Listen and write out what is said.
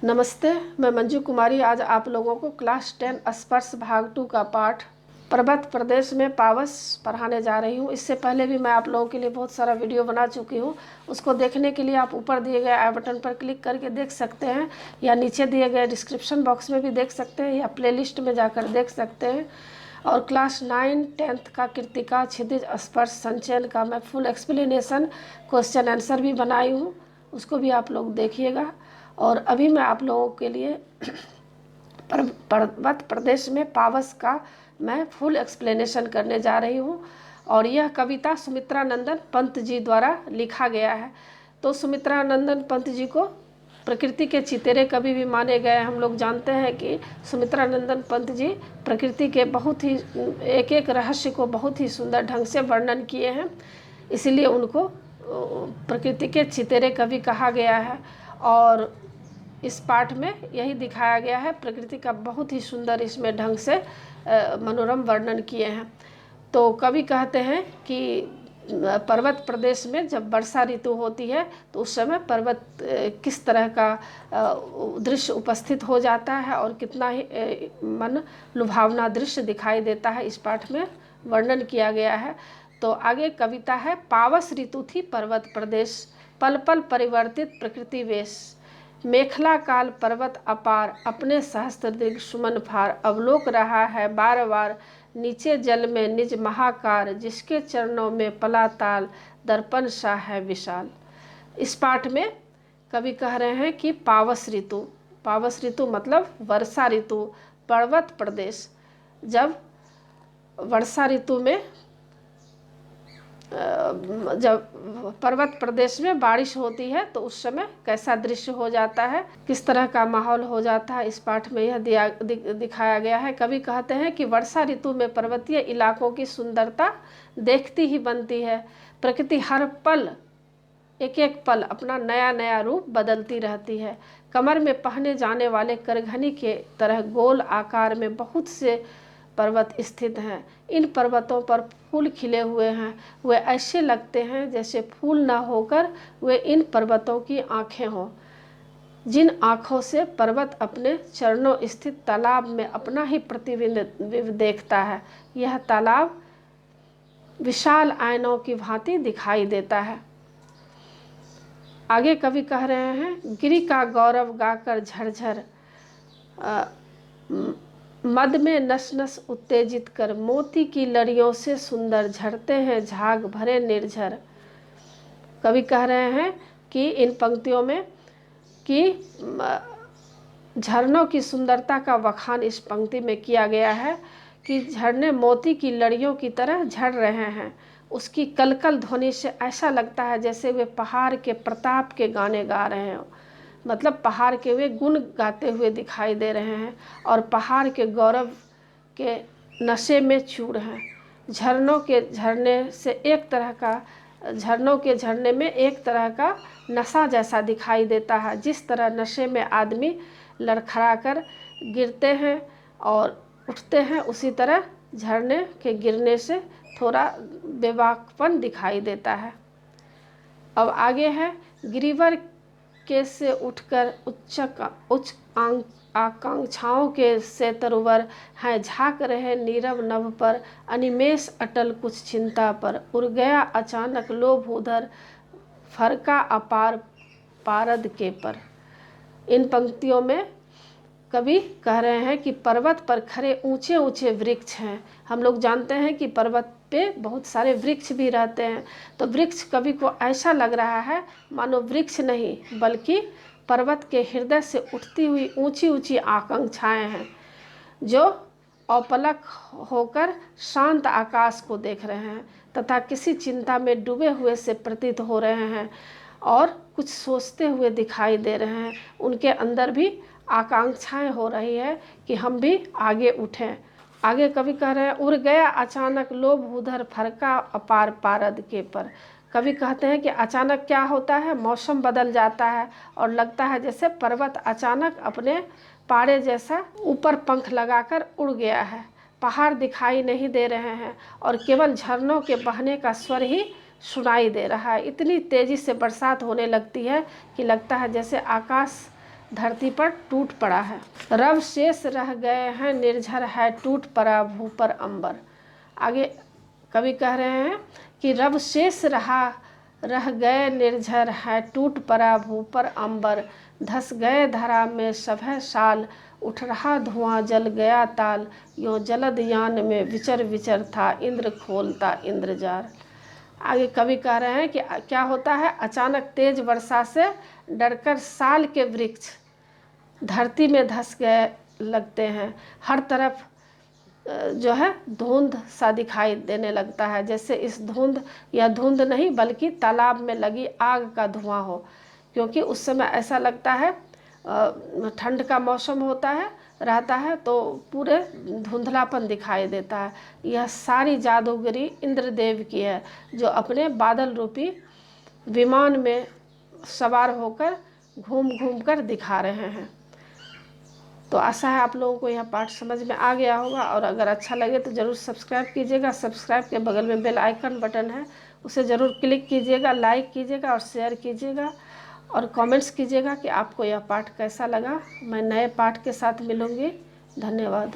नमस्ते, मैं मंजू कुमारी आज आप लोगों को क्लास 10 स्पर्श भाग 2 का पाठ पर्वत प्रदेश में पावस पढ़ाने जा रही हूँ। इससे पहले भी मैं आप लोगों के लिए बहुत सारा वीडियो बना चुकी हूँ। उसको देखने के लिए आप ऊपर दिए गए आई बटन पर क्लिक करके देख सकते हैं, या नीचे दिए गए डिस्क्रिप्शन बॉक्स में भी देख सकते हैं, या प्लेलिस्ट में जाकर देख सकते हैं। और क्लास 9, 10th का कृतिका, क्षितिज, स्पर्श, संचयन का मैं फुल एक्सप्लेनेशन, क्वेश्चन आंसर भी बनाई हूँ, उसको भी आप लोग देखिएगा। और अभी मैं आप लोगों के लिए पर्वत प्रदेश में पावस का मैं फुल एक्सप्लेनेशन करने जा रही हूँ। और यह कविता सुमित्रा नंदन पंत जी द्वारा लिखा गया है। तो सुमित्रा नंदन पंत जी को प्रकृति के चितेरे कवि भी माने गए। हम लोग जानते हैं कि सुमित्रा नंदन पंत जी प्रकृति के बहुत ही एक एक रहस्य को बहुत ही सुंदर ढंग से वर्णन किए हैं, इसीलिए उनको प्रकृति के चितेरे कवि कहा गया है। और इस पाठ में यही दिखाया गया है, प्रकृति का बहुत ही सुंदर इसमें ढंग से मनोरम वर्णन किए हैं। तो कवि कहते हैं कि पर्वत प्रदेश में जब वर्षा ऋतु होती है तो उस समय पर्वत किस तरह का दृश्य उपस्थित हो जाता है और कितना ही मन लुभावना दृश्य दिखाई देता है, इस पाठ में वर्णन किया गया है। तो आगे कविता है। पावस ऋतु थी पर्वत प्रदेश, पल पल परिवर्तित प्रकृति वेश। मेखला काल पर्वत अपार, अपने सहस्त्र दीर्घ सुमन फार। अवलोक रहा है बार बार, नीचे जल में निज महाकार। जिसके चरणों में पला ताल, दर्पण सा है विशाल। इस पाठ में कवि कह रहे हैं कि पावस ऋतु मतलब वर्षा ऋतु, पर्वत प्रदेश। जब वर्षा ऋतु में जब पर्वत प्रदेश में बारिश होती है तो उस समय कैसा दृश्य हो जाता है, किस तरह का माहौल हो जाता है, इस पाठ में यह दिखाया गया है। कवि कहते हैं कि वर्षा ऋतु में पर्वतीय इलाकों की सुंदरता देखती ही बनती है। प्रकृति हर पल एक एक पल अपना नया नया रूप बदलती रहती है। कमर में पहने जाने वाले करघनी के तरह गोल आकार में बहुत से पर्वत स्थित हैं। इन पर्वतों पर फूल खिले हुए हैं। वे ऐसे लगते हैं जैसे फूल न होकर वे इन पर्वतों की आँखें हों, जिन आँखों से पर्वत अपने चरणों स्थित तालाब में अपना ही प्रतिबिंब देखता है। यह तालाब विशाल आयनों की भांति दिखाई देता है। आगे कवि कह रहे हैं, गिरि का गौरव गाकर झरझर, मद में नस नस उत्तेजित कर। मोती की लड़ियों से सुंदर झरते हैं झाग भरे निर्झर। कवि कह रहे हैं कि इन पंक्तियों में कि झरनों की सुंदरता का बखान इस पंक्ति में किया गया है कि झरने मोती की लड़ियों की तरह झड़ रहे हैं। उसकी कलकल ध्वनि से ऐसा लगता है जैसे वे पहाड़ के प्रताप के गाने गा रहे हैं, मतलब पहाड़ के वे गुण गाते हुए दिखाई दे रहे हैं और पहाड़ के गौरव के नशे में चूर हैं। झरनों के झरने में एक तरह का नशा जैसा दिखाई देता है। जिस तरह नशे में आदमी लड़खड़ा कर गिरते हैं और उठते हैं, उसी तरह झरने के गिरने से थोड़ा बेबाकपन दिखाई देता है। अब आगे है, गिरिवर के से उठकर उच्च आकांक्षाओं के से तरुवर हैं। झाँक रहे नीरव नभ पर, अनिमेष अटल कुछ चिंता पर। उड़ गया अचानक लोभ उधर, फरका अपार पारद के पर। इन पंक्तियों में कवि कह रहे हैं कि पर्वत पर खड़े ऊंचे ऊंचे वृक्ष हैं। हम लोग जानते हैं कि पर्वत पे बहुत सारे वृक्ष भी रहते हैं। तो वृक्ष कवि को ऐसा लग रहा है मानो वृक्ष नहीं बल्कि पर्वत के हृदय से उठती हुई ऊंची ऊंची आकांक्षाएं हैं, जो अपलक होकर शांत आकाश को देख रहे हैं तथा किसी चिंता में डूबे हुए से प्रतीत हो रहे हैं और कुछ सोचते हुए दिखाई दे रहे हैं। उनके अंदर भी आकांक्षाएं हो रही है कि हम भी आगे उठें। आगे कवि कह रहे हैं, उड़ गया अचानक लोभ उधर, फरका अपार पारद के पर। कवि कहते हैं कि अचानक क्या होता है, मौसम बदल जाता है और लगता है जैसे पर्वत अचानक अपने पारे जैसा ऊपर पंख लगाकर उड़ गया है। पहाड़ दिखाई नहीं दे रहे हैं और केवल झरनों के बहने का स्वर ही सुनाई दे रहा है। इतनी तेज़ी से बरसात होने लगती है कि लगता है जैसे आकाश धरती पर टूट पड़ा है। रव शेष रह गए हैं, निर्झर है टूट पड़ा भू पर अंबर। आगे कवि कह रहे हैं कि रव शेष रह गए, निर्झर है टूट पड़ा भू पर अंबर। धस गए धरा में सभय साल, उठ रहा धुआं जल गया ताल। यो जलद यान में विचर विचर था, इंद्र खोलता इंद्रजाल। आगे कवि कह रहे हैं कि क्या होता है, अचानक तेज वर्षा से डरकर साल के वृक्ष धरती में धंस गए लगते हैं। हर तरफ जो है धुंध सा दिखाई देने लगता है, जैसे इस धुंध या धुंध नहीं बल्कि तालाब में लगी आग का धुआं हो, क्योंकि उस समय ऐसा लगता है ठंड का मौसम होता है रहता है तो पूरे धुंधलापन दिखाई देता है। यह सारी जादूगरी इंद्रदेव की है, जो अपने बादल रूपी विमान में सवार होकर घूम घूम कर दिखा रहे हैं। तो आशा है आप लोगों को यह पाठ समझ में आ गया होगा, और अगर अच्छा लगे तो ज़रूर सब्सक्राइब कीजिएगा। सब्सक्राइब के बगल में बेल आइकन बटन है, उसे ज़रूर क्लिक कीजिएगा, लाइक कीजिएगा और शेयर कीजिएगा, और कमेंट्स कीजिएगा कि आपको यह पाठ कैसा लगा। मैं नए पाठ के साथ मिलूँगी। धन्यवाद।